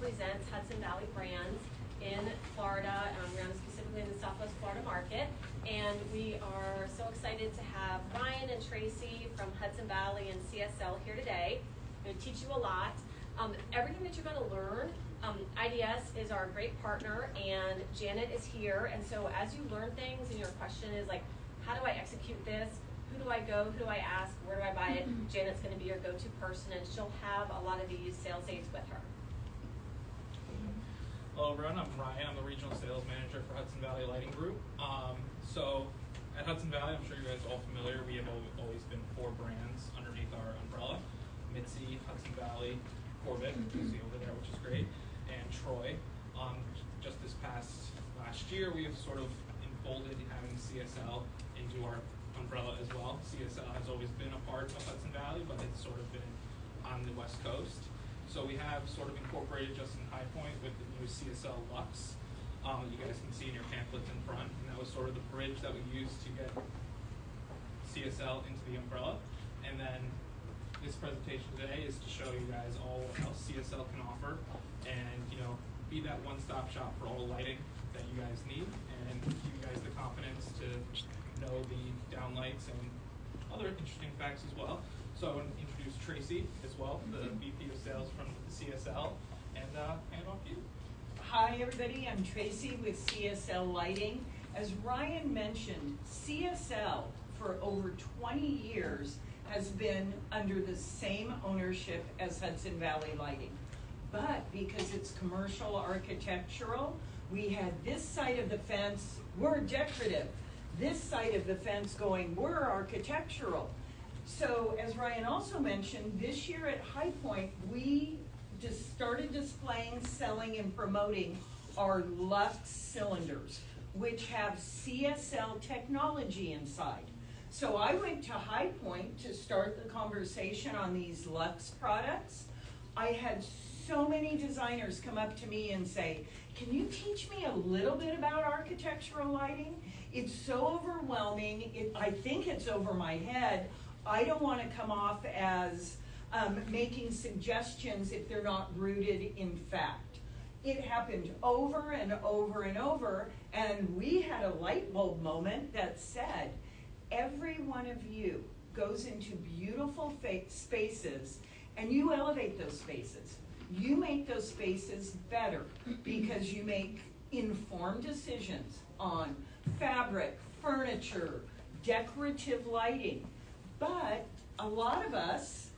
represents Hudson Valley brands in Florida, specifically in the Southwest Florida market. And we are so excited to have Ryan and Tracie from Hudson Valley and CSL here today. I'm going to teach you a lot. Everything that you're going to learn, IDS is our great partner, and Janet is here. And so as you learn things and your question is like, how do I execute this? Who do I go? Who do I ask? Where do I buy it? Janet's going to be your go-to person, and she'll have a lot of these sales aids with her. Hello everyone, I'm Ryan. I'm the Regional Sales Manager for Hudson Valley Lighting Group. So at Hudson Valley, I'm sure you guys are all familiar, we have always been 4 brands underneath our umbrella. Mitzi, Hudson Valley, Corbett, you see over there, which is great, and Troy. Just this last year, we have sort of enfolded having CSL into our umbrella as well. CSL has always been a part of Hudson Valley, but it's sort of been on the West Coast. So we have sort of incorporated Justin High Point with the new CSL Lux. You guys can see in your pamphlets in front, and that was sort of the bridge that we used to get CSL into the umbrella. And then this presentation today is to show you guys all what else CSL can offer, and be that one-stop shop for all the lighting that you guys need, and give you guys the confidence to know the downlights and other interesting facts as well. So I want to introduce Tracie as well, the VP of Sales from CSL, and hand off to you. Hi everybody, I'm Tracie with CSL Lighting. As Ryan mentioned, CSL for over 20 years has been under the same ownership as Hudson Valley Lighting. But because it's commercial architectural, we had this side of the fence, we're decorative. This side of the fence going, we're architectural. So as Ryan also mentioned, this year at High Point, we just started displaying, selling, and promoting our Lux cylinders, which have CSL technology inside. So I went to High Point to start the conversation on these Lux products. I had so many designers come up to me and say, can you teach me a little bit about architectural lighting? It's so overwhelming. I think it's over my head. I don't want to come off as making suggestions if they're not rooted in fact. It happened over and over and over, and we had a light bulb moment that said, every one of you goes into beautiful spaces, and you elevate those spaces. You make those spaces better because you make informed decisions on fabric, furniture, decorative lighting. But a lot of us,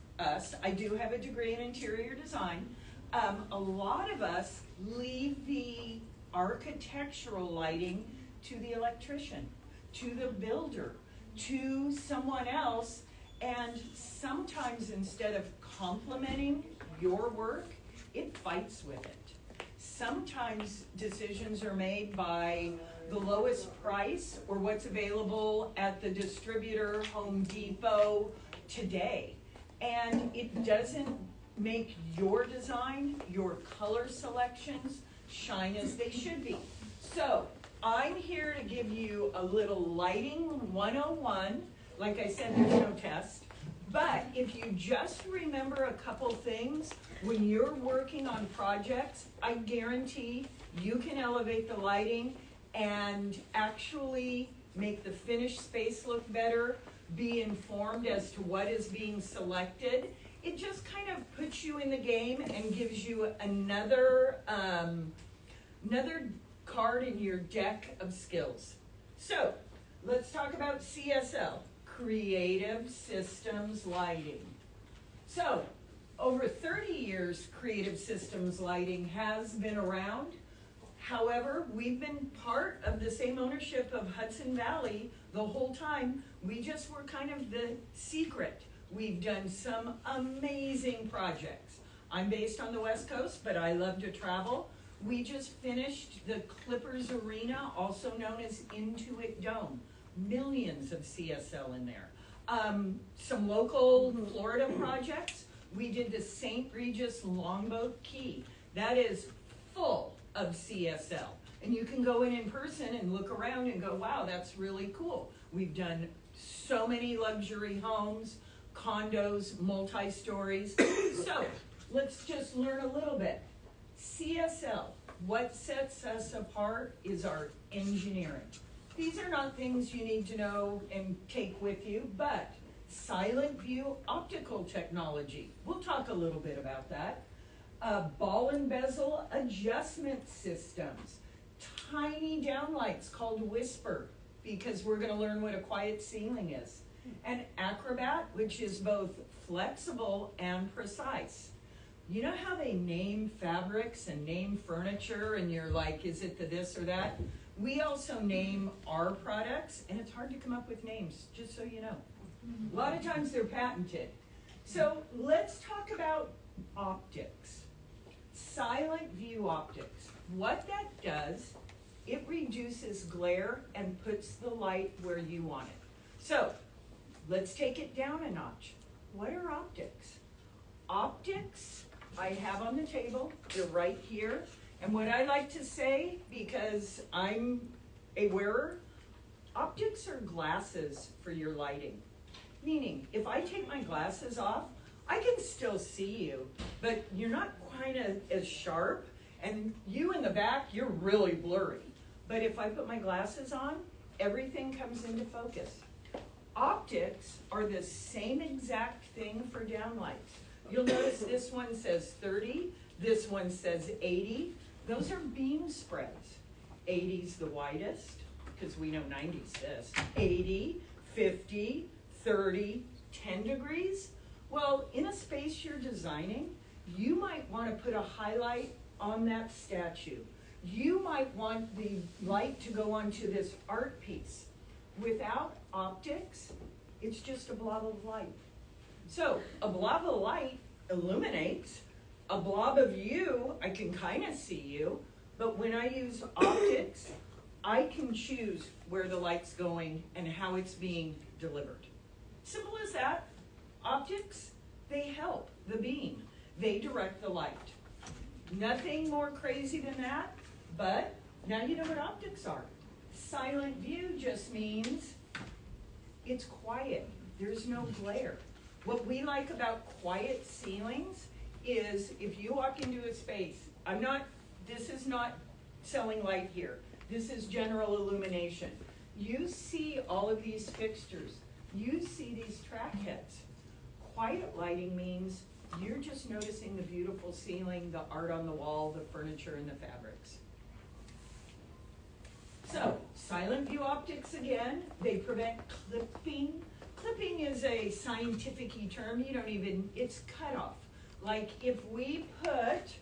I do have a degree in interior design, a lot of us leave the architectural lighting to the electrician, to the builder, to someone else, and sometimes instead of complimenting your work, it fights with it. Sometimes decisions are made by the lowest price or what's available at the distributor, Home Depot today. And it doesn't make your design, your color selections shine as they should be. So I'm here to give you a little lighting 101. Like I said, there's no test. But if you just remember a couple things, when you're working on projects, I guarantee you can elevate the lighting and actually make the finished space look better, be informed as to what is being selected. It just kind of puts you in the game and gives you another card in your deck of skills. So let's talk about CSL, Creative Systems Lighting. So over 30 years, Creative Systems Lighting has been around. However, we've been part of the same ownership of Hudson Valley the whole time. We just were kind of the secret. We've done some amazing projects. I'm based on the West Coast, but I love to travel. We just finished the Clippers Arena, also known as Intuit Dome. Millions of CSL in there. Some local Florida projects. We did the St. Regis Longboat Key. That is full of CSL. And you can go in person and look around and go, wow, that's really cool. We've done so many luxury homes, condos, multi-stories. So let's just learn a little bit. CSL, what sets us apart is our engineering. These are not things you need to know and take with you, but silent view optical technology. We'll talk a little bit about that. Ball and bezel adjustment systems. Tiny downlights called whisper, because we're going to learn what a quiet ceiling is. And acrobat, which is both flexible and precise. You know how they name fabrics and name furniture and you're like, is it the this or that? We also name our products, and it's hard to come up with names, just so you know. A lot of times they're patented. So let's talk about optics. Silent view optics. What that does, it reduces glare and puts the light where you want it. So let's take it down a notch. What are optics? Optics, I have on the table, they're right here. And what I like to say, because I'm a wearer, optics are glasses for your lighting. Meaning, if I take my glasses off, I can still see you, but you're not quite as sharp, and you in the back, you're really blurry. But if I put my glasses on, everything comes into focus. Optics are the same exact thing for downlights. You'll notice this one says 30, this one says 80. Those are beam spreads. 80's the widest, because we know 90's this. 80, 50, 30, 10 degrees. Well, in a space you're designing, you might want to put a highlight on that statue. You might want the light to go onto this art piece. Without optics, it's just a blob of light. So a blob of light illuminates. A blob of you, I can kind of see you, but when I use optics, I can choose where the light's going and how it's being delivered. Simple as that. Optics, they help the beam. They direct the light. Nothing more crazy than that, but now you know what optics are. Silent view just means it's quiet. There's no glare. What we like about quiet ceilings is if you walk into a space, this is not selling light here. This is general illumination. You see all of these fixtures. You see these track heads. Quiet lighting means you're just noticing the beautiful ceiling, the art on the wall, the furniture, and the fabrics. So, silent view optics again, they prevent clipping. Clipping is a scientific-y term. It's cut off. Like if we put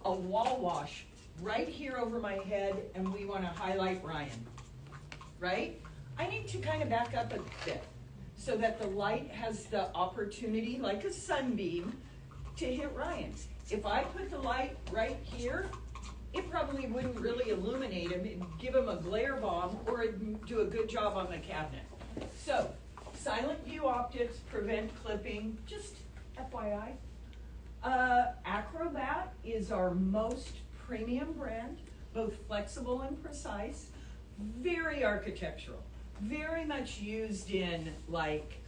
a wall wash right here over my head and we want to highlight Ryan, right? I need to kind of back up a bit so that the light has the opportunity, like a sunbeam, to hit Ryan. If I put the light right here, it probably wouldn't really illuminate him. It'd give him a glare bomb, or it'd do a good job on the cabinet. So, silent view optics prevent clipping, just FYI. Acrobat is our most premium brand, both flexible and precise, very architectural, very much used in like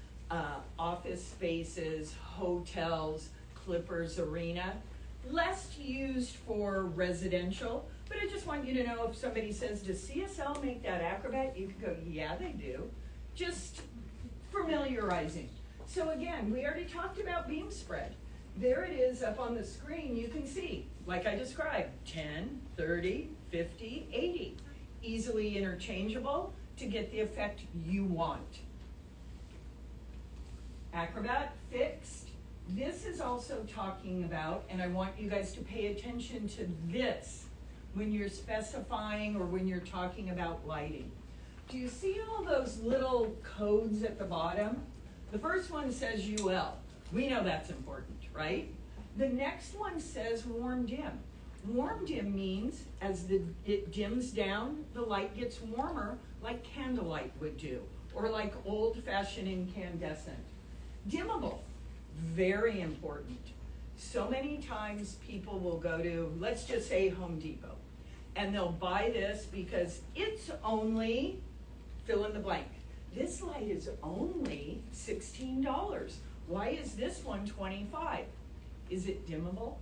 office spaces, hotels, Clippers Arena, less used for residential, but I just want you to know if somebody says, does CSL make that Acrobat? You can go, yeah, they do. Just familiarizing. So again, we already talked about beam spread. There it is up on the screen. You can see, like I described, 10, 30, 50, 80. Easily interchangeable to get the effect you want. Acrobat fixed. This is also talking about, and I want you guys to pay attention to this when you're specifying or when you're talking about lighting. Do you see all those little codes at the bottom? The first one says UL. We know that's important, right? The next one says warm dim. Warm dim means as it dims down, the light gets warmer like candlelight would do, or like old-fashioned incandescent. Dimmable, very important. So many times people will go to, let's just say Home Depot, and they'll buy this because it's only, fill in the blank. This light is only $16. Why is this one $25? Is it dimmable?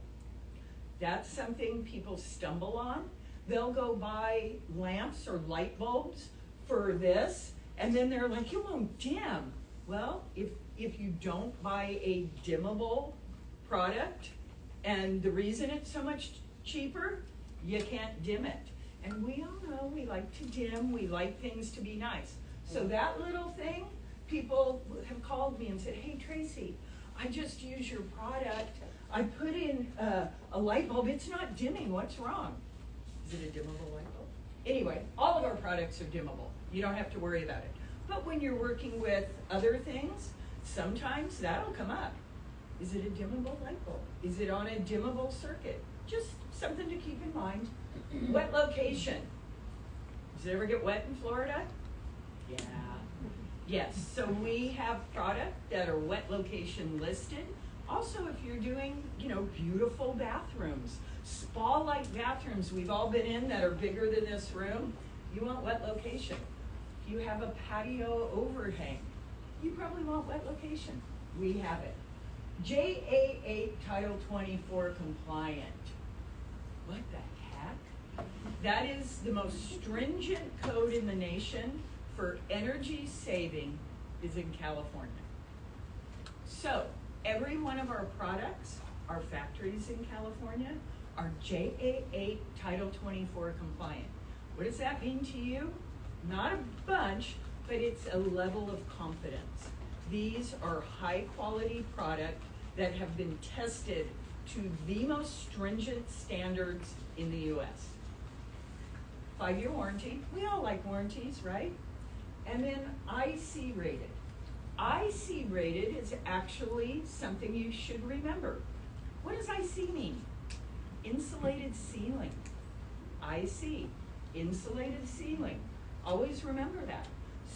That's something people stumble on. They'll go buy lamps or light bulbs for this, and then they're like, it won't dim. Well, if you don't buy a dimmable product, and the reason it's so much cheaper, you can't dim it. And we all know we like to dim, we like things to be nice. So that little thing, people have called me and said, hey Tracie, I just use your product. I put in a light bulb, it's not dimming, what's wrong? Is it a dimmable light bulb? Anyway, all of our products are dimmable. You don't have to worry about it. But when you're working with other things, sometimes that'll come up. Is it a dimmable light bulb? Is it on a dimmable circuit? Just something to keep in mind. Wet location. Does it ever get wet in Florida? Yeah. Yes, so we have product that are wet location listed. Also, if you're doing, beautiful bathrooms, spa-like bathrooms we've all been in that are bigger than this room, you want wet location. If you have a patio overhang, you probably want wet location. We have it. JA8 Title 24 compliant. What the heck? That is the most stringent code in the nation for energy saving is in California. So every one of our products, our factories in California, are JA8 Title 24 compliant. What does that mean to you? Not a bunch, but it's a level of confidence. These are high quality products that have been tested to the most stringent standards in the US. 5-year warranty, we all like warranties, right? And then IC rated. IC rated is actually something you should remember. What does IC mean? Insulated ceiling. IC, insulated ceiling. Always remember that.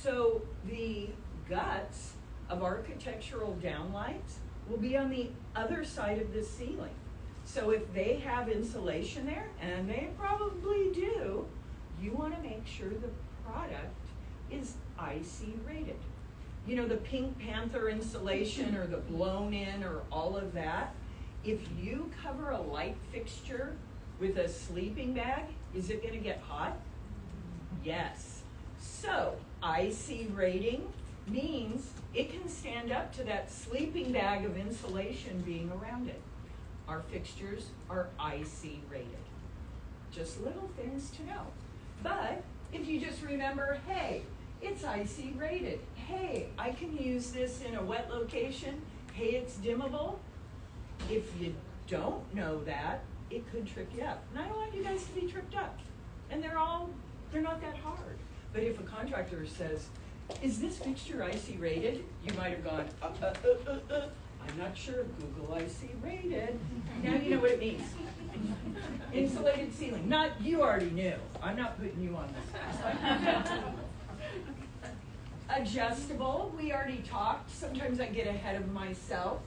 So the guts of architectural downlights will be on the other side of the ceiling. So if they have insulation there, and they probably do, you want to make sure the product is IC rated. The Pink Panther insulation or the blown in or all of that, if you cover a light fixture with a sleeping bag, is it going to get hot? Yes. So IC rating means it can stand up to that sleeping bag of insulation being around it. Our fixtures are IC rated. Just little things to know. But if you just remember, hey, it's IC rated. Hey, I can use this in a wet location. Hey, it's dimmable. If you don't know that, it could trip you up. And I don't want you guys to be tripped up. And they're not that hard. But if a contractor says, is this fixture IC rated? You might have gone, I'm not sure, Google IC rated. Now you know what it means. Insulated ceiling. You already knew. I'm not putting you on this. Adjustable, we already talked. Sometimes I get ahead of myself.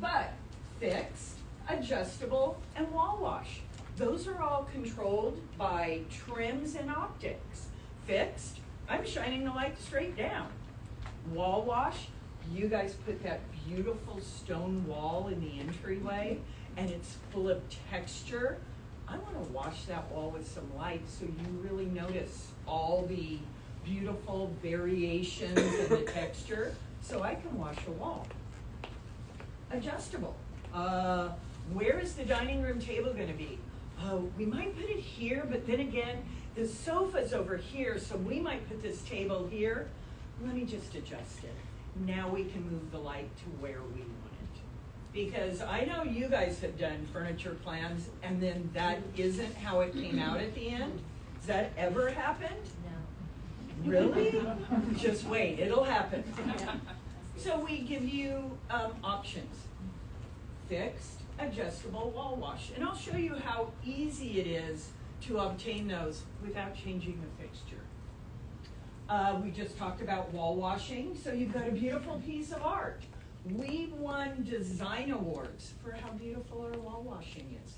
But fixed, adjustable, and wall wash. Those are all controlled by trims and optics. Fixed, I'm shining the light straight down. Wall wash, you guys put that beautiful stone wall in the entryway and it's full of texture. I want to wash that wall with some light so you really notice all the beautiful variations in the texture, so I can wash a wall. Adjustable. Where is the dining room table going to be? We might put it here, but then again, the sofa's over here, so we might put this table here. Let me just adjust it. Now we can move the light to where we want it. Because I know you guys have done furniture plans, and then that isn't how it came out at the end. Has that ever happened? No. Really? Just wait, it'll happen. So we give you options. Fixed, adjustable, wall wash. And I'll show you how easy it is to obtain those without changing the fixture. We just talked about wall washing, so you've got a beautiful piece of art. We won design awards for how beautiful our wall washing is.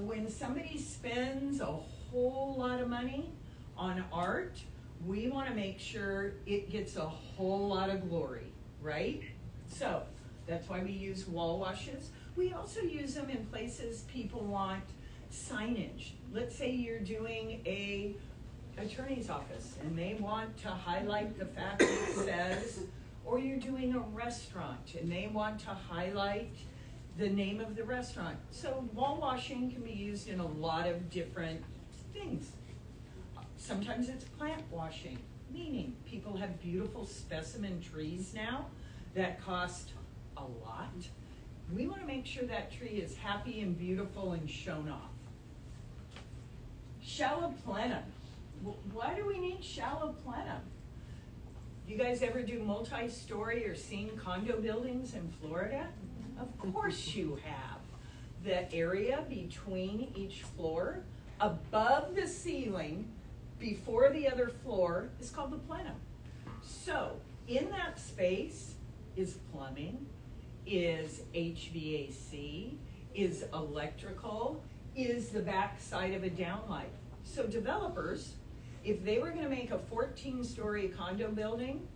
When somebody spends a whole lot of money on art, we want to make sure it gets a whole lot of glory, right? So that's why we use wall washes. We also use them in places people want signage. Let's say you're doing a attorney's office and they want to highlight the fact that it says, or you're doing a restaurant and they want to highlight the name of the restaurant. So wall washing can be used in a lot of different things. Sometimes it's plant washing, meaning people have beautiful specimen trees now that cost a lot. We want to make sure that tree is happy and beautiful and shown off. Shallow plenum. Why do we need shallow plenum? You guys ever do multi-story or seen condo buildings in Florida? Of course you have. The area between each floor, above the ceiling, before the other floor, is called the plenum. So, in that space is plumbing, is HVAC, is electrical, is the back side of a downlight. So developers, if they were gonna make a 14-story condo building,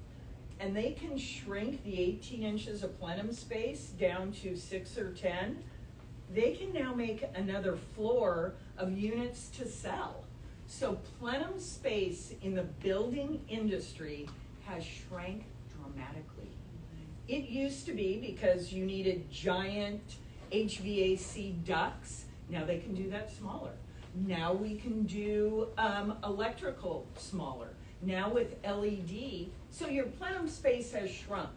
and they can shrink the 18 inches of plenum space down to 6 or 10, they can now make another floor of units to sell. So plenum space in the building industry has shrank dramatically. It used to be because you needed giant HVAC ducts. Now they can do that smaller. Now we can do electrical smaller. Now with LED, so your plenum space has shrunk.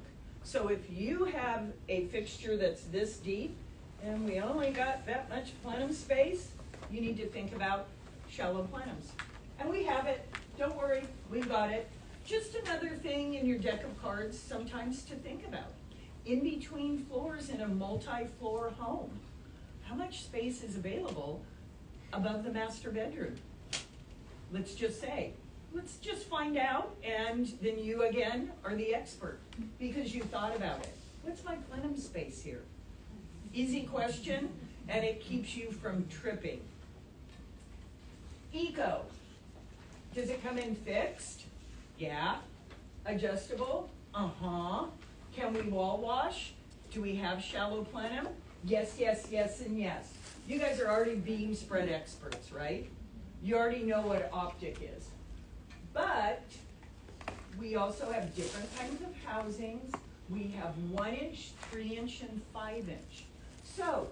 So if you have a fixture that's this deep and we only got that much plenum space, you need to think about shallow plenums. And we have it, don't worry, we've got it. Just another thing in your deck of cards sometimes to think about. In between floors in a multi-floor home, how much space is available above the master bedroom? Let's just say, let's just find out, and then you again are the expert because you thought about it. What's my plenum space here? Easy question, and it keeps you from tripping. Eco. Does it come in fixed? Yeah. Adjustable? Uh-huh. Can we wall wash? Do we have shallow plenum? Yes, yes, yes, and yes. You guys are already beam spread experts, right? You already know what optic is. But we also have different kinds of housings. We have 1 inch, 3 inch, and 5 inch. So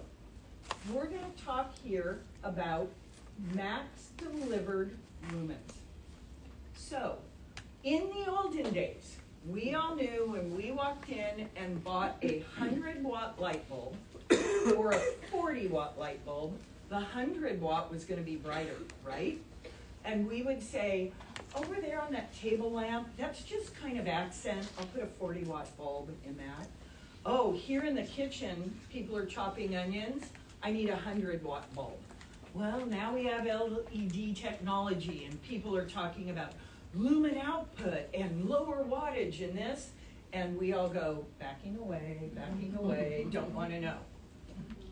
we're going to talk here about max delivered lumens. So in the olden days, we all knew when we walked in and bought a 100-watt light bulb or a 40-watt light bulb, the 100-watt was going to be brighter, right? And we would say, over there on that table lamp, that's just kind of accent. I'll put a 40-watt bulb in that. Oh, here in the kitchen, people are chopping onions. I need a 100-watt bulb. Well, now we have LED technology, and people are talking about lumen output and lower wattage in this, and we all go backing away, don't want to know.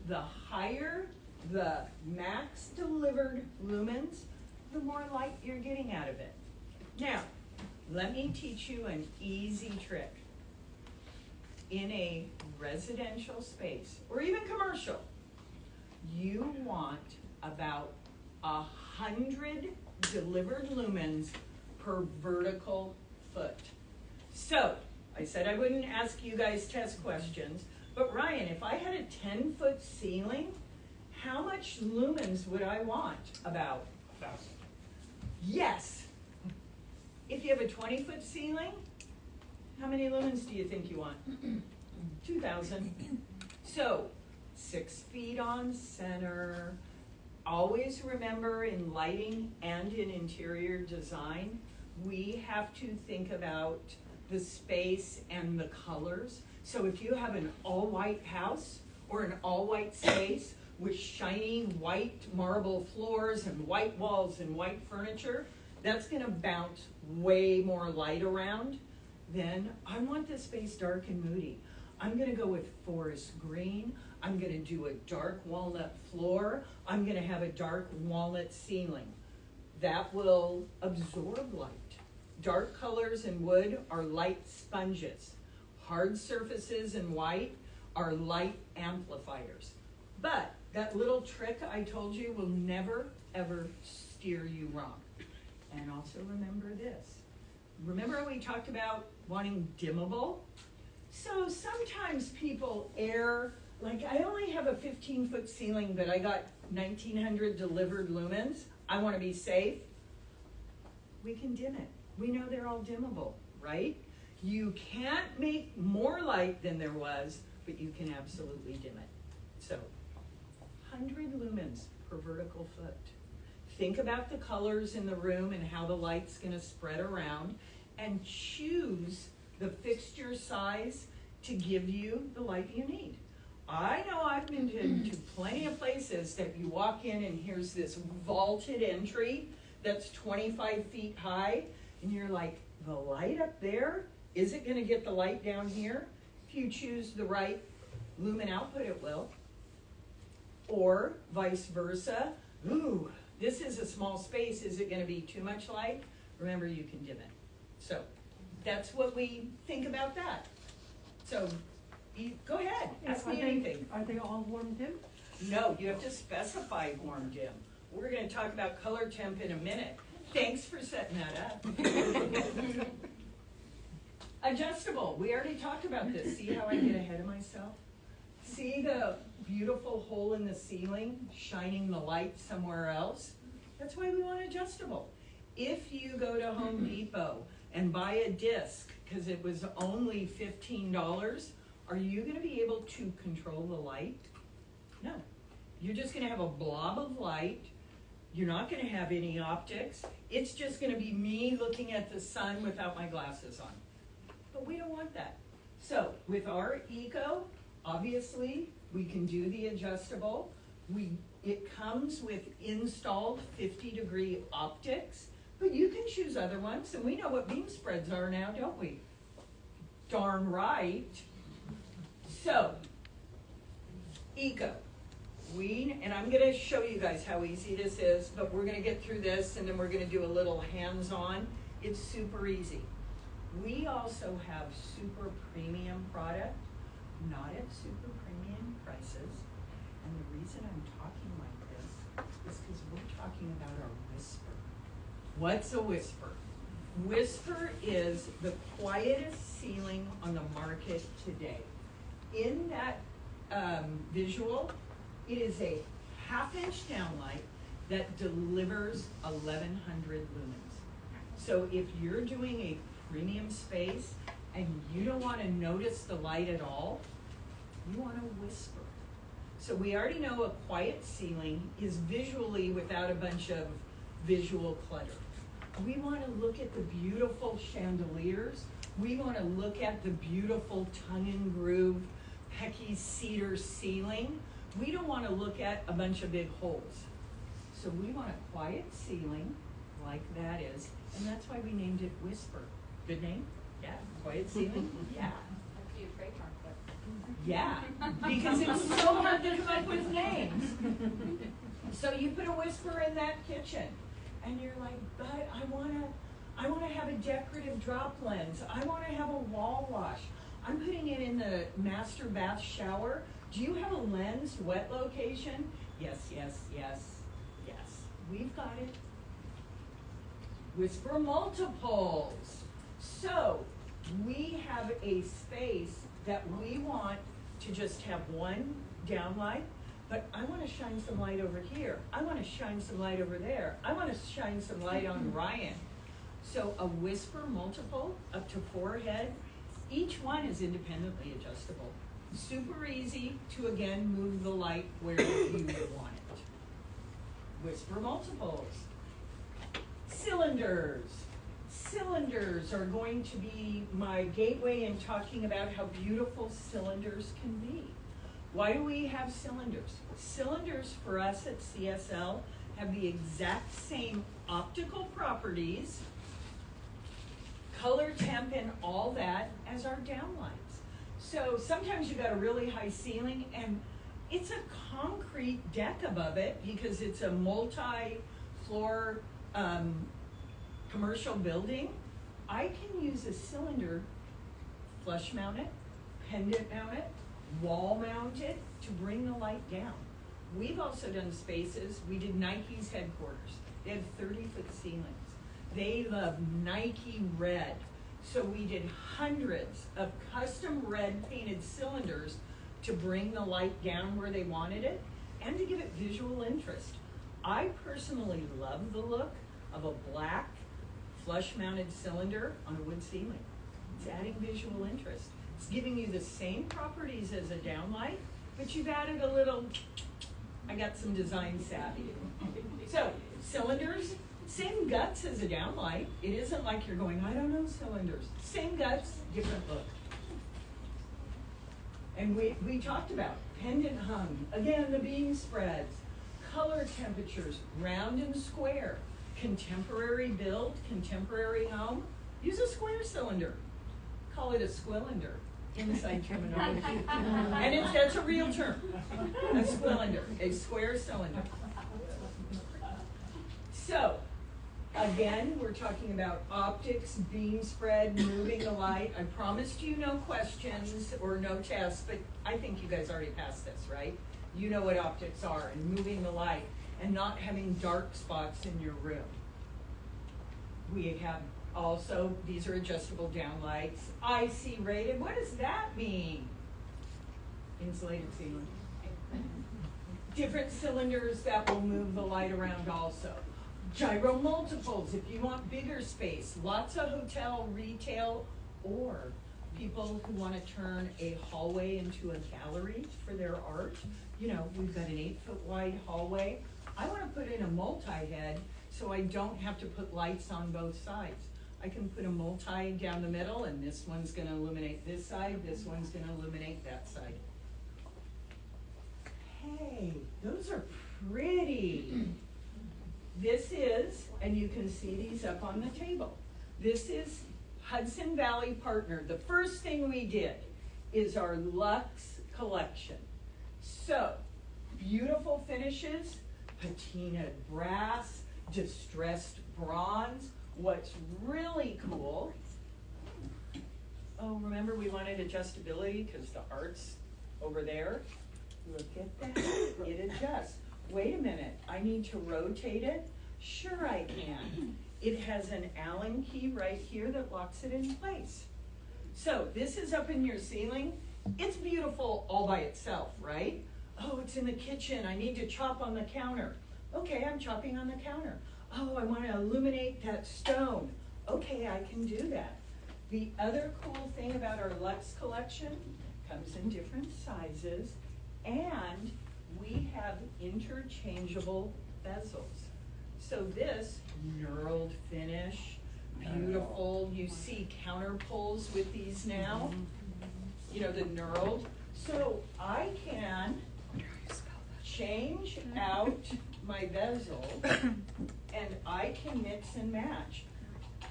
The higher the max delivered lumens, the more light you're getting out of it. Now, let me teach you an easy trick. In a residential space, or even commercial, you want about 100 delivered lumens per vertical foot. So, I said I wouldn't ask you guys test questions, but Ryan, if I had a 10-foot ceiling, how much lumens would I want? About 1,000. Yes. If you have a 20-foot ceiling, how many lumens do you think you want? 2,000. So, 6 feet on center. Always remember, in lighting and in interior design, we have to think about the space and the colors. So if you have an all-white house or an all-white space with shiny white marble floors and white walls and white furniture, that's going to bounce way more light around. Then I want this space dark and moody. I'm going to go with forest green. I'm going to do a dark walnut floor. I'm going to have a dark walnut ceiling. That will absorb light. Dark colors and wood are light sponges. Hard surfaces and white are light amplifiers. But that little trick I told you will never, ever steer you wrong. And also remember this. Remember we talked about wanting dimmable? So sometimes people err, like I only have a 15-foot ceiling, but I got 1,900 delivered lumens. I want to be safe. We can dim it. We know they're all dimmable, right? You can't make more light than there was, but you can absolutely dim it. So, 100 lumens per vertical foot. Think about the colors in the room and how the light's going to spread around, and choose the fixture size to give you the light you need. I know I've been to plenty of places that you walk in and here's this vaulted entry that's 25 feet high, and you're like, the light up there, is it going to get the light down here? If you choose the right lumen output, it will. Or vice versa. Ooh, this is a small space. Is it going to be too much light? Remember, you can dim it. So that's what we think about that. So go ahead, ask me anything. Are they all warm dim? No, you have to specify warm dim. We're going to talk about color temp in a minute. Thanks for setting that up. Adjustable. We already talked about this. See how I get ahead of myself? See the beautiful hole in the ceiling shining the light somewhere else? That's why we want adjustable. If you go to Home Depot and buy a disc because it was only $15, are you going to be able to control the light? No. You're just going to have a blob of light. You're not going to have any optics. It's just going to be me looking at the sun without my glasses on. But we don't want that. So with our Eco, obviously we can do the adjustable. It comes with installed 50-degree optics, but you can choose other ones, and we know what beam spreads are now, don't we? Darn right. So, Eco. And I'm going to show you guys how easy this is, but we're going to get through this, and then we're going to do a little hands-on. It's super easy. We also have super premium product, not at super premium prices. And the reason I'm talking like this is because we're talking about our whisper. What's a whisper? Whisper is the quietest ceiling on the market today. In that visual, it is a half-inch downlight that delivers 1,100 lumens. So if you're doing a premium space and you don't want to notice the light at all, you want to whisper. So we already know a quiet ceiling is visually without a bunch of visual clutter. We want to look at the beautiful chandeliers. We want to look at the beautiful tongue-and-groove Pecky cedar ceiling. We don't want to look at a bunch of big holes. So we want a quiet ceiling like that is, and that's why we named it Whisper. Good name? Yeah. Quiet ceiling? Yeah. That's you trademark it. Yeah, because it's so hard to come up with names. So you put a whisper in that kitchen, and you're like, but I wanna have a decorative drop lens. I wanna have a wall wash. I'm putting it in the master bath shower. Do you have a lens wet location? Yes, yes, yes, yes. We've got it. Whisper multiples. So we have a space that we want to just have one downlight, but I want to shine some light over here. I want to shine some light over there. I want to shine some light on Ryan. So a whisper multiple up to 4 head, each one is independently adjustable. Super easy to, again, move the light where you want it. Whisper multiples. Cylinders. Cylinders are going to be my gateway in talking about how beautiful cylinders can be. Why do we have cylinders? Cylinders for us at CSL have the exact same optical properties, color temp and all that as our downlights. So sometimes you got a really high ceiling and it's a concrete deck above it because it's a multi-floor commercial building. I can use a cylinder, flush mount it, pendant mount it, wall mounted to bring the light down. We've also done spaces. We did Nike's headquarters. They had 30-foot ceilings. They love Nike red. So we did hundreds of custom red painted cylinders to bring the light down where they wanted it and to give it visual interest. I personally love the look of a black flush mounted cylinder on a wood ceiling. It's adding visual interest. It's giving you the same properties as a downlight, but you've added a little, I got some design savvy. So cylinders, same guts as a downlight. It isn't like you're going, I don't know cylinders. Same guts, different look. And we talked about pendant hung, again, the beam spreads, color temperatures, round and square, contemporary build, contemporary home. Use a square cylinder. Call it a squillinder, inside terminology. And that's a real term, a squillinder, a square cylinder. So, again, we're talking about optics, beam spread, moving the light. I promised you no questions or no tests, but I think you guys already passed this, right? You know what optics are, and moving the light, and not having dark spots in your room. We have also, these are adjustable downlights, IC rated. What does that mean? Insulated ceiling. Different cylinders that will move the light around also. Gyro multiples, if you want bigger space. Lots of hotel, retail, or people who want to turn a hallway into a gallery for their art. You know, we've got an 8-foot wide hallway. I want to put in a multi-head so I don't have to put lights on both sides. I can put a multi down the middle, and this one's going to illuminate this side, this one's going to illuminate that side. Hey, those are pretty. This is, and you can see these up on the table, this is Hudson Valley Partner. The first thing we did is our Luxe collection. So, beautiful finishes, patinaed brass, distressed bronze. What's really cool, oh, remember we wanted adjustability because the art's over there? Look at that, it adjusts. Wait a minute, I need to rotate it? Sure I can. It has an Allen key right here that locks it in place. So this is up in your ceiling. It's beautiful all by itself, right? Oh, it's in the kitchen, I need to chop on the counter. Okay, I'm chopping on the counter. Oh, I want to illuminate that stone. Okay, I can do that. The other cool thing about our Luxe collection, comes in different sizes, and we have interchangeable bezels. So this knurled finish, beautiful. You see counter pulls with these now. You know, the knurled. So I can change out my bezel and I can mix and match.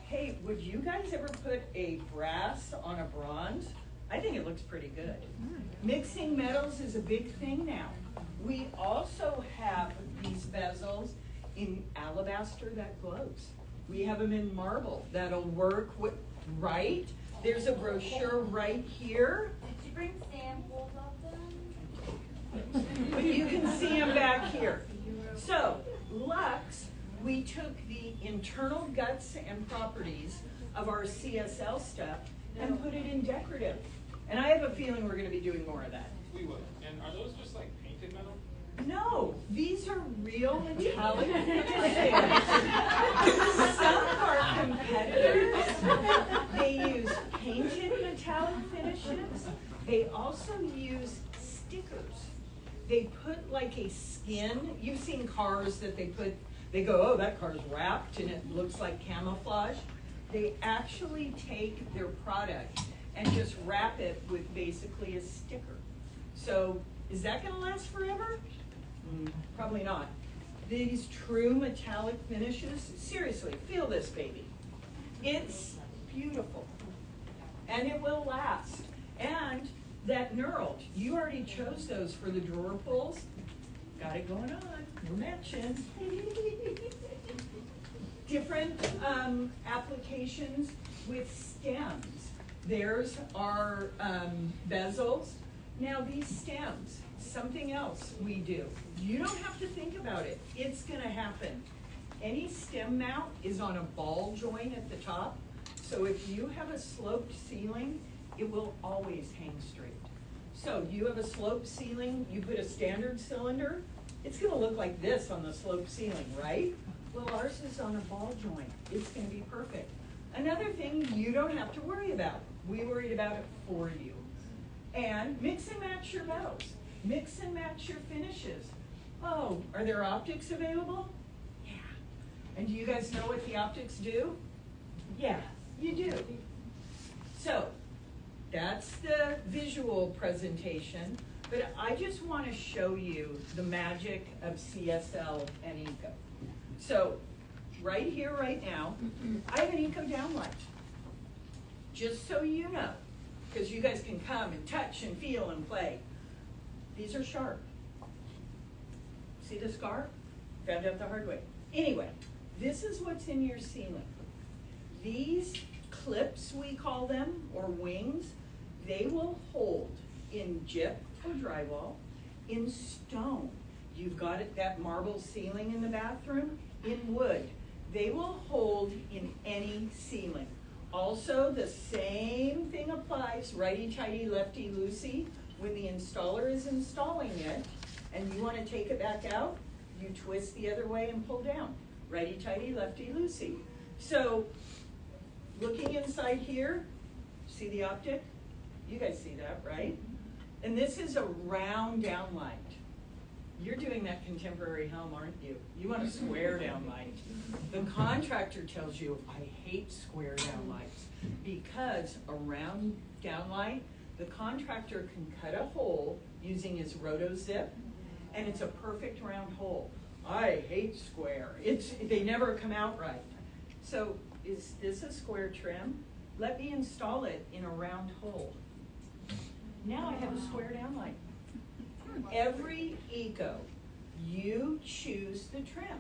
Hey, would you guys ever put a brass on a bronze? I think it looks pretty good. Mixing metals is a big thing now. We also have these bezels in alabaster that glows. We have them in marble that'll work with, right? There's a brochure right here. Did you bring samples of them? But you can see them back here. So, Luxe, we took the internal guts and properties of our CSL stuff and put it in decorative. And I have a feeling we're going to be doing more of that. We would. And are those just like painted metal? No, these are real metallic finishes. Some of our competitors, they use painted metallic finishes. They also use stickers. They put like a skin. You've seen cars that they go, oh, that car's wrapped and it looks like camouflage. They actually take their product and just wrap it with basically a sticker. So is that going to last forever? Probably not. These true metallic finishes, seriously, feel this baby. It's beautiful. And it will last. And that knurled, you already chose those for the drawer pulls. Got it going on. We're matching. Different applications with stems. There's our bezels. Now these stems, something else we do. You don't have to think about it. It's gonna happen. Any stem mount is on a ball joint at the top. So if you have a sloped ceiling, it will always hang straight. So you have a sloped ceiling, you put a standard cylinder, it's gonna look like this on the sloped ceiling, right? Well, ours is on a ball joint. It's gonna be perfect. Another thing you don't have to worry about. We worried about it for you. And mix and match your bows. Mix and match your finishes. Oh, are there optics available? Yeah. And do you guys know what the optics do? Yeah, you do. So, that's the visual presentation, but I just want to show you the magic of CSL and Eco. So, right here, right now, I have an Eco downlight. Just so you know, because you guys can come and touch and feel and play. These are sharp. See the scar? Found out the hard way. Anyway, this is what's in your ceiling. These clips, we call them, or wings, they will hold in gyp or drywall, in stone. You've got it, that marble ceiling in the bathroom, in wood. They will hold in any ceiling. Also, the same thing applies, righty-tighty, lefty-loosey. When the installer is installing it, and you want to take it back out, you twist the other way and pull down. Righty-tighty, lefty-loosey. So, looking inside here, see the optic? You guys see that, right? And this is a round downlight. You're doing that contemporary home, aren't you? You want a square downlight. The contractor tells you, I hate square downlights, because a round downlight, the contractor can cut a hole using his roto-zip, and it's a perfect round hole. I hate square. They never come out right. So is this a square trim? Let me install it in a round hole. Now I have a square downlight. Every Eco, you choose the trim.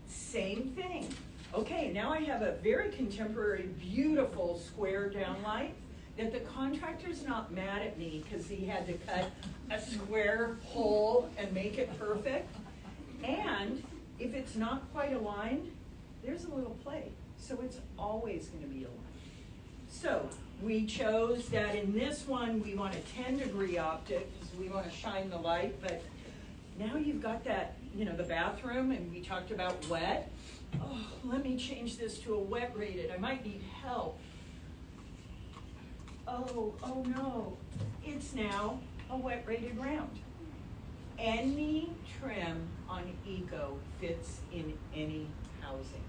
Same thing. Okay, now I have a very contemporary, beautiful square downlight that the contractor's not mad at me because he had to cut a square hole and make it perfect. And if it's not quite aligned, there's a little play. So it's always going to be aligned. So we chose that in this one, we want a 10-degree optic because we want to shine the light. But now you've got that, you know, the bathroom, and we talked about wet. Oh, let me change this to a wet rated. I might need help. Oh no, it's now a wet rated round. Any trim on Eco fits in any housing.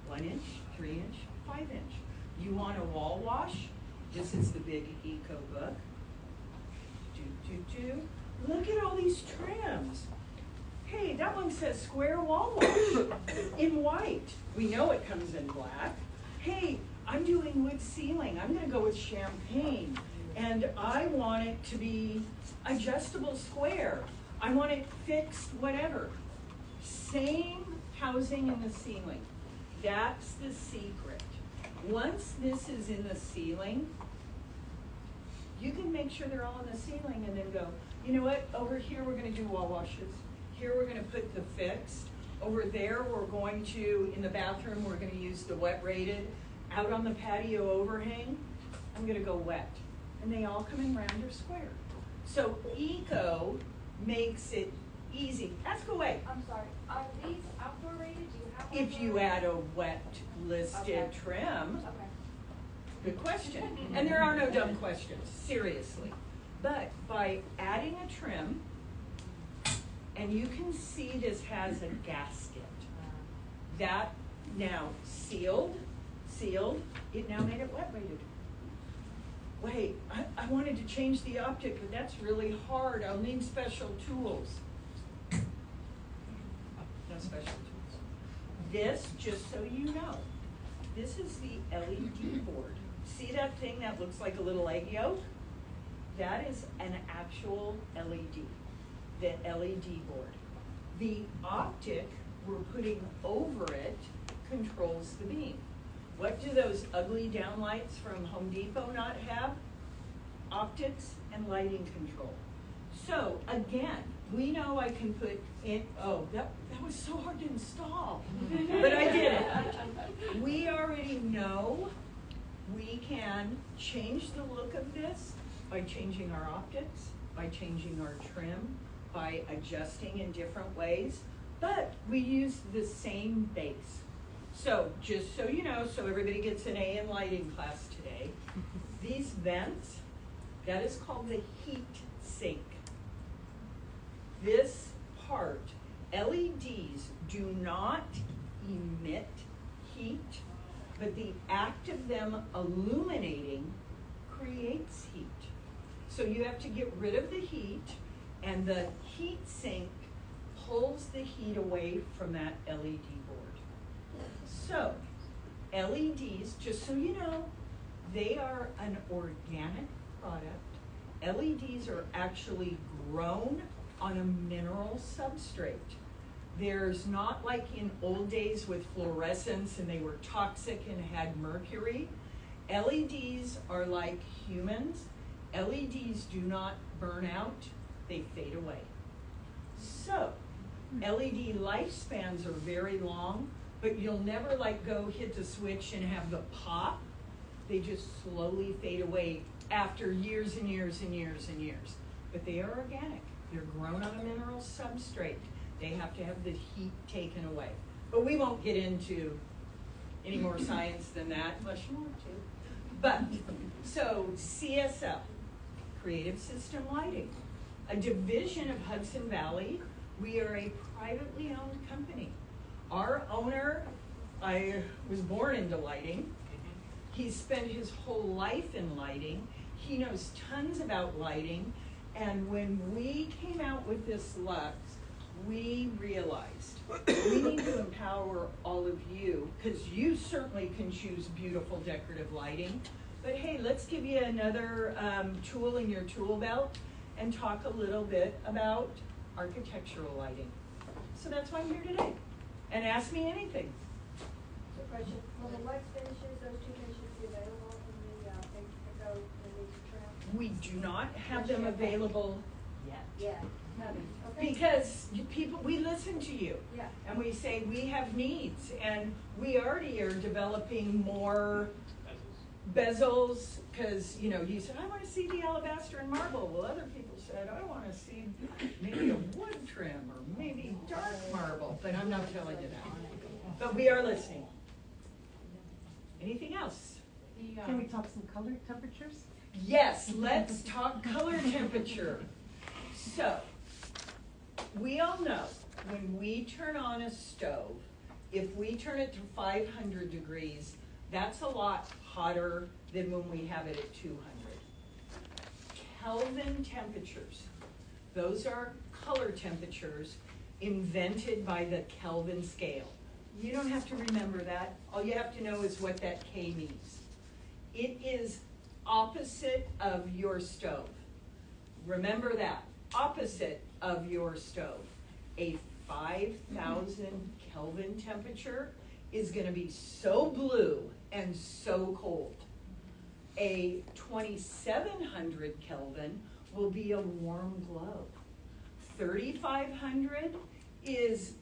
1 inch, 3 inch, 5 inch. You want a wall wash? This is the big Eco book. Look at all these trims. Hey, that one says square wall wash in white. We know it comes in black. Hey, I'm doing wood ceiling. I'm going to go with champagne. And I want it to be adjustable square. I want it fixed, whatever. Same housing in the ceiling. That's the secret. Once this is in the ceiling, you can make sure they're all in the ceiling and then go, you know what, over here we're going to do wall washes. Here we're going to put the fixed. Over there we're going to, in the bathroom, we're going to use the wet rated. Out on the patio overhang, I'm going to go wet. And they all come in round or square. So Eco makes it easy. Ask away. I'm sorry. Are these outdoor rated? Do you have If you add a wet listed trim, Okay. good question. And there are no dumb questions, seriously. But by adding a trim, and you can see this has a gasket. That now sealed, it now made it wet rated. Wait, I wanted to change the optic, but that's really hard. I'll need special tools. No special tools. This, just so you know, this is the LED board. See that thing that looks like a little egg yolk? That is an actual LED, the LED board. The optic we're putting over it controls the beam. What do those ugly downlights from Home Depot not have? optics and lighting control. So again, we know I can put in, oh, that was so hard to install, but I did it. We already know we can change the look of this by changing our optics, by changing our trim, by adjusting in different ways, but we use the same base. So just so you know, so everybody gets an A in lighting class today, these vents, that is called the heat sink. This part, LEDs do not emit heat, but the act of them illuminating creates heat. So you have to get rid of the heat, and the heat sink pulls the heat away from that LED board. So LEDs, just so you know, they are an organic product. LEDs are actually grown on a mineral substrate. There's not like in old days with fluorescents and they were toxic and had mercury. LEDs are like humans. LEDs do not burn out, they fade away. So LED lifespans are very long, but you'll never like go hit the switch and have the pop. They just slowly fade away after years and years and years and years. But they are organic. They're grown on a mineral substrate. They have to have the heat taken away. But we won't get into any more science than that, unless you want to. But, so CSL, Creative System Lighting, a division of Hudson Valley. We are a privately owned company. Our owner, I was born into lighting. He spent his whole life in lighting. He knows tons about lighting. And when we came out with this Lux, we realized we need to empower all of you, because you certainly can choose beautiful decorative lighting. But hey, let's give you another tool in your tool belt and talk a little bit about architectural lighting. So that's why I'm here today. And ask me anything. So question, will the wax finishes, those two finishes be available in the Echo and the trim? We do not have them available yet. Yeah. Okay. Because people, we listen to you. Yeah. And we say we have needs, and we already are developing more bezels, because you said, I want to see the alabaster and marble. Well, other people said, I want to see maybe a wood trim or maybe dark marble, but I'm not telling you that. But we are listening. Anything else? Can we talk some color temperatures? Yes, let's talk color temperature. So, we all know when we turn on a stove, if we turn it to 500 degrees, that's a lot hotter than when we have it at 200. Kelvin temperatures, those are color temperatures invented by the Kelvin scale. You don't have to remember that. All you have to know is what that K means. It is opposite of your stove. Remember that, opposite of your stove. A 5,000 Kelvin temperature is going to be so blue and so cold. A 2,700 Kelvin will be a warm glow. 3,500 is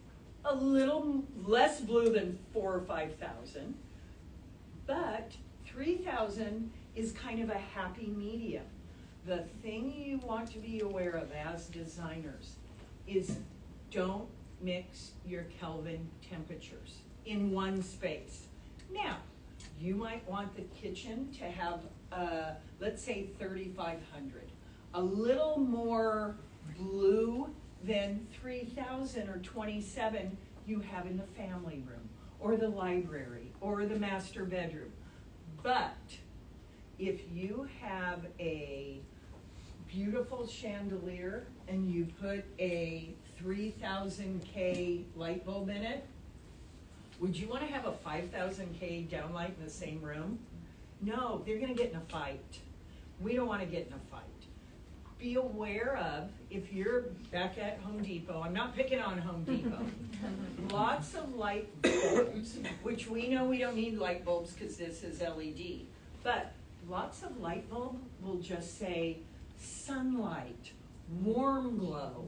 a little less blue than 4,000 or 5,000, but 3,000 is kind of a happy medium. The thing you want to be aware of as designers is don't mix your Kelvin temperatures in one space. Now, you might want the kitchen to have, let's say 3,500, a little more blue than 3,000 or 27 you have in the family room, or the library, or the master bedroom. But if you have a beautiful chandelier and you put a 3,000 K light bulb in it, would you want to have a 5,000 K downlight in the same room? No, they're going to get in a fight. We don't want to get in a fight. Be aware of, if you're back at Home Depot, I'm not picking on Home Depot, lots of light bulbs, which we know we don't need light bulbs because this is LED, but lots of light bulb will just say sunlight, warm glow,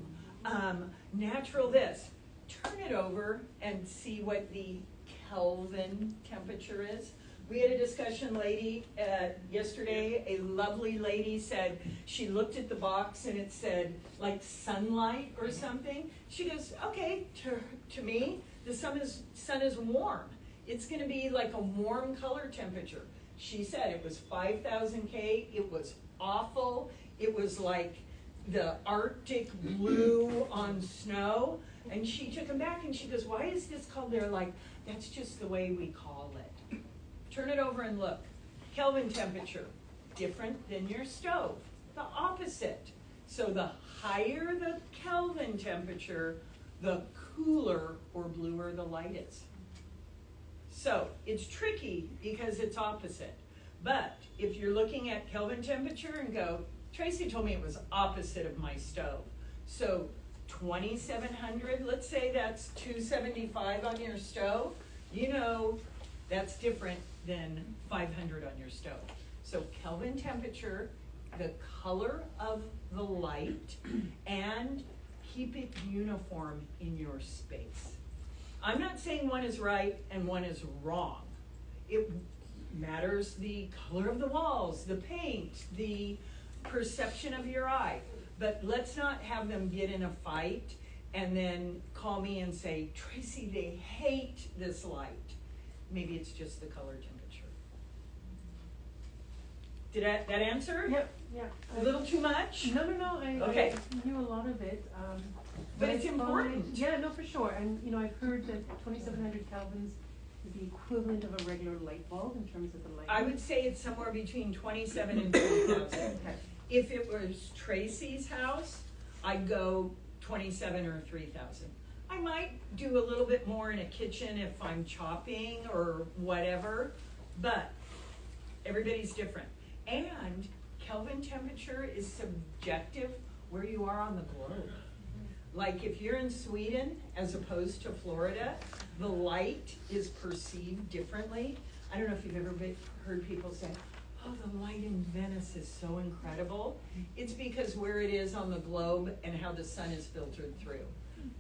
natural this. Turn it over and see what the Kelvin temperature is. We had a discussion yesterday, a lovely lady said, she looked at the box and it said like sunlight or something. She goes, okay, to me, the sun is warm. It's gonna be like a warm color temperature. She said it was 5,000 K, it was awful. It was like the Arctic blue on snow. And she took them back and she goes, why is this called? They're like, that's just the way we call it. Turn it over and look. Kelvin temperature, different than your stove, the opposite. So the higher the Kelvin temperature, the cooler or bluer the light is. So it's tricky because it's opposite. But if you're looking at Kelvin temperature and go, Tracie told me it was opposite of my stove. So 2,700, let's say that's 275 on your stove, you know that's different than 500 on your stove. So Kelvin temperature, the color of the light, and keep it uniform in your space. I'm not saying one is right and one is wrong. It matters the color of the walls, the paint, the perception of your eye. But let's not have them get in a fight and then call me and say, Tracie, they hate this light. Maybe it's just the color temperature. Did that answer? Yep, yeah. A little too much? No, Okay. I knew a lot of it. But it's I find- important. Yeah, no, for sure. And, you know, I've heard that 2,700 kelvins is the equivalent of a regular light bulb in terms of the light. I would say it's somewhere between 27 and 3,000. Okay. If it was Tracie's house, I'd go 27 or 3,000. I might do a little bit more in a kitchen if I'm chopping or whatever, but everybody's different. And Kelvin temperature is subjective where you are on the globe. Like if you're in Sweden as opposed to Florida, the light is perceived differently. I don't know if you've ever heard people say, oh, the light in Venice is so incredible. It's because where it is on the globe and how the sun is filtered through.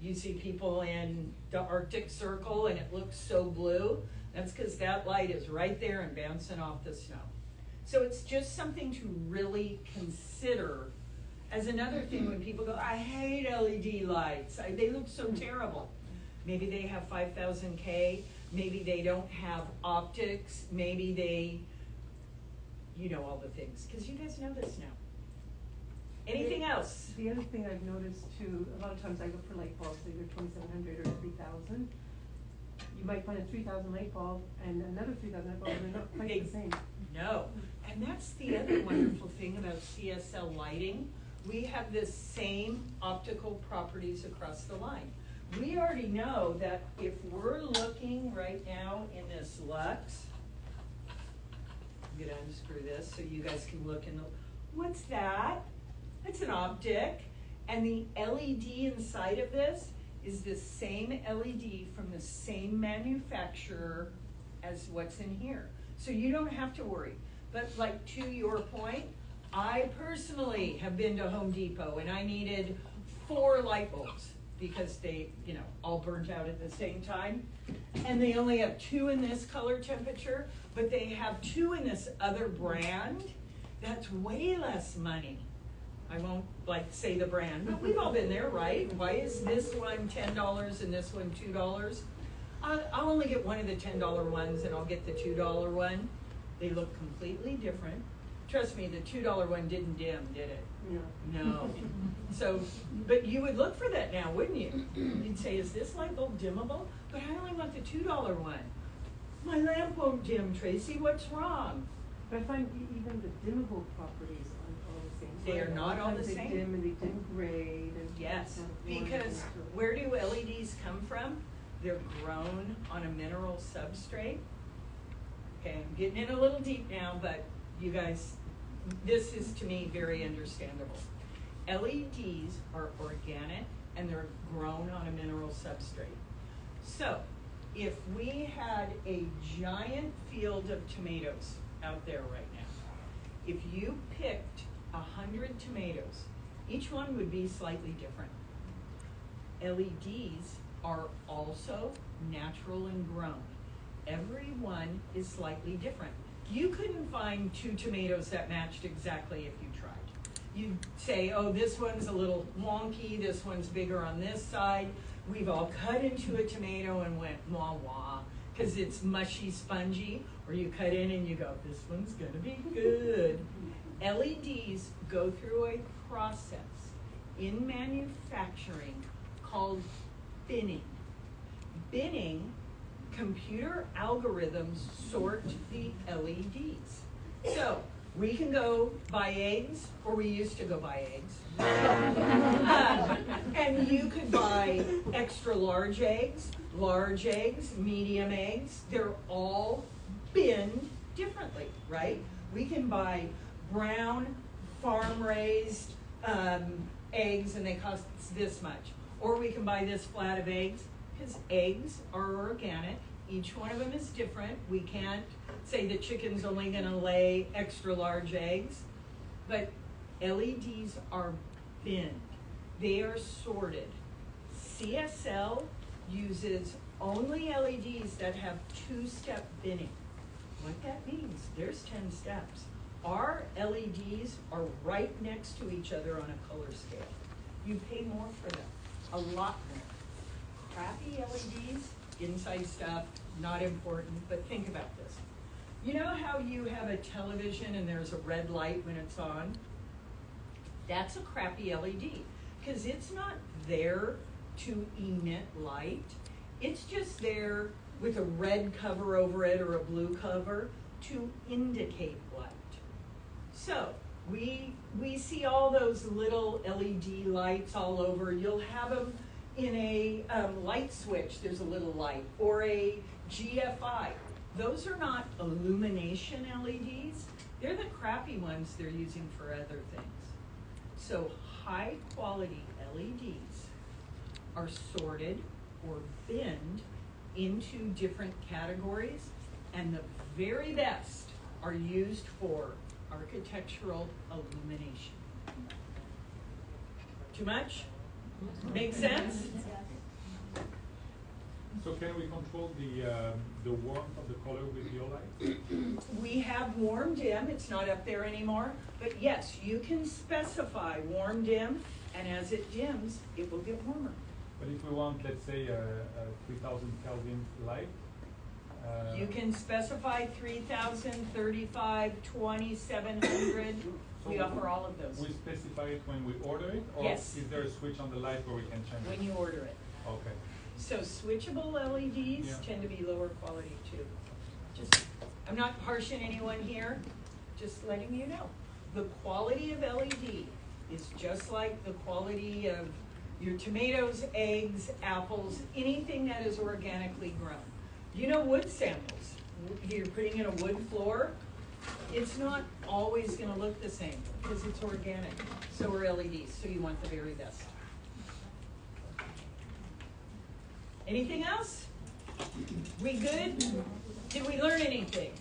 You see people in the Arctic Circle and it looks so blue. That's because that light is right there and bouncing off the snow. So it's just something to really consider as another thing when people go, I hate LED lights. They look so terrible. Maybe they have 5,000 K. Maybe they don't have optics. Maybe they, you know, all the things. Because you guys know this now. Anything else? The other thing I've noticed too, a lot of times I look for light bulbs, either 2,700 or 3,000. You might find a 3,000 light bulb and another 3,000 light bulb, and they're not quite the same. No. And that's the other wonderful thing about CSL Lighting. We have the same optical properties across the line. We already know that if we're looking right now in this Lux, I'm gonna unscrew this so you guys can look in the, what's that? That's an optic. And the LED inside of this is the same LED from the same manufacturer as what's in here. So you don't have to worry. But like to your point, I personally have been to Home Depot and I needed 4 light bulbs because they, you know, all burnt out at the same time. And they only have 2 in this color temperature, but they have 2 in this other brand that's way less money. I won't like say the brand, but we've all been there, right? Why is this one $10 and this one $2? I'll only get one of the $10 ones and I'll get the $2 one. They look completely different. Trust me, the $2 one didn't dim, did it? No. So, but you would look for that now, wouldn't you? You'd say, is this light bulb dimmable? But I only want the $2 one. My lamp won't dim, Tracie, what's wrong? But I find even the dimmable properties aren't all the same. They are not all the Sometimes same. They dim and they dim grade. And Yes, kind of warm because and where do LEDs come from? They're grown on a mineral substrate. Okay, I'm getting in a little deep now, but you guys, this is to me very understandable. LEDs are organic and they're grown on a mineral substrate. So, if we had a giant field of tomatoes out there right now, if you picked 100 tomatoes, each one would be slightly different. LEDs are also natural and grown. Every one is slightly different. You couldn't find 2 tomatoes that matched exactly if you tried. You'd say, oh, this one's a little wonky, this one's bigger on this side. We've all cut into a tomato and went wah wah, because it's mushy, spongy, or you cut in and you go, this one's gonna be good. LEDs go through a process in manufacturing called binning. Binning, computer algorithms sort the LEDs. So we can go buy eggs, or we used to go buy eggs. And you could buy extra large eggs, medium eggs. They're all binned differently, right? We can buy brown, farm-raised eggs, and they cost this much. Or we can buy this flat of eggs, because eggs are organic. Each one of them is different. We can't say the chicken's only gonna lay extra large eggs, but LEDs are binned. They are sorted. CSL uses only LEDs that have 2-step binning. What that means, there's 10 steps. Our LEDs are right next to each other on a color scale. You pay more for them, a lot more. Crappy LEDs, inside stuff, not important, but think about this. You know how you have a television and there's a red light when it's on? That's a crappy LED, because it's not there to emit light. It's just there with a red cover over it or a blue cover to indicate light. So we see all those little LED lights all over. You'll have them in a light switch, there's a little light, or a GFI. Those are not illumination LEDs. They're the crappy ones they're using for other things. So high quality LEDs are sorted or binned into different categories, and the very best are used for architectural illumination. Too much? Make sense? So can we control the warmth of the color with your light? We have warm dim, it's not up there anymore, but yes, you can specify warm dim, and as it dims, it will get warmer. But if we want, let's say, a 3000 Kelvin light, You can specify 3,000, 35, 2,700. We offer all of those. we specify it when we order it, or Yes. is there a switch on the light where we can change When it? you order it. Okay. So switchable LEDs Yeah. tend to be lower quality too. Just, I'm not harshing anyone here, just letting you know. The quality of LED is just like the quality of your tomatoes, eggs, apples, anything that is organically grown. You know wood samples, you're putting in a wood floor, it's not always gonna look the same because it's organic. So are LEDs, so you want the very best. Anything else? We good? Did we learn anything?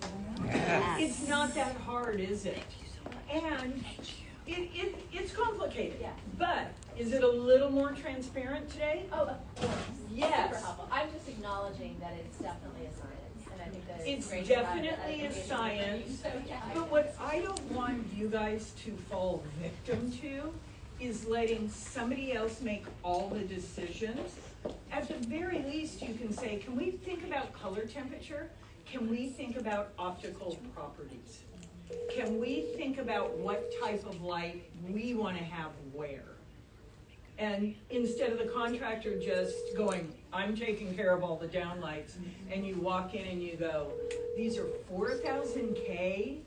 Yes. It's not that hard, is it? And it's complicated. Yeah. But is it a little more transparent today? Oh, of course. Yes. Super helpful. I'm just acknowledging that it's definitely a science, and I think that It's it's great to have the definitely a education science. for you. So, yeah. But what I don't want you guys to fall victim to is letting somebody else make all the decisions. At the very least, you can say, can we think about color temperature? Can we think about optical properties? Can we think about what type of light we want to have where? And instead of the contractor just going, I'm taking care of all the downlights, and you walk in and you go, these are 4,000 K,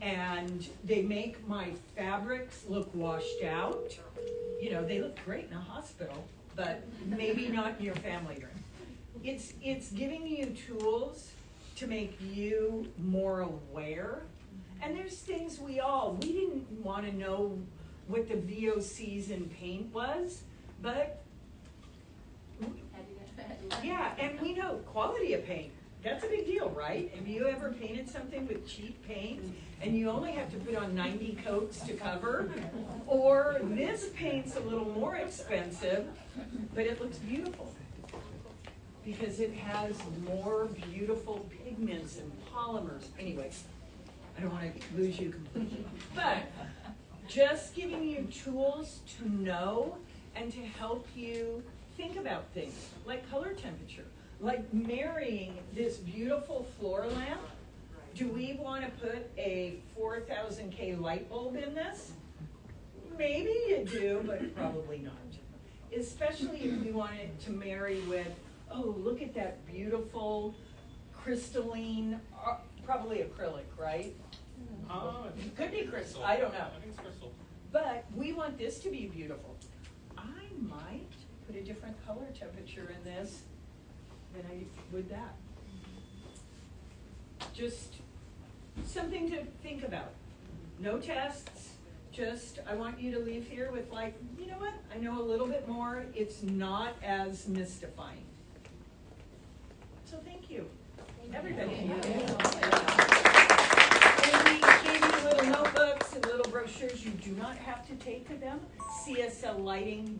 and they make my fabrics look washed out. You know, they look great in a hospital, but maybe not in your family room. It's giving you tools to make you more aware. And there's things we didn't want to know what the VOCs in paint was, but yeah, and we know quality of paint That's a big deal, right? Have you ever painted something with cheap paint and you only have to put on 90 coats to cover? Or this paint's a little more expensive, but it looks beautiful because it has more beautiful pigments and polymers. Anyways, I don't want to lose you completely. But just giving you tools to know and to help you think about things like color temperature, like marrying this beautiful floor lamp. Do we want to put a 4,000K light bulb in this? Maybe you do, but probably not. Especially if we want it to marry with, oh, look at that beautiful crystalline, probably acrylic, right? Could be crystal, I don't know. I think it's crystal. But we want this to be beautiful. I might put a different color temperature in this than I would that. Just something to think about. No tests, just I want you to leave here with like, you know what, I know a little bit more. It's not as mystifying. So thank you, everybody. And we gave you little notebooks and little brochures. You do not have to take to them. CSL Lighting.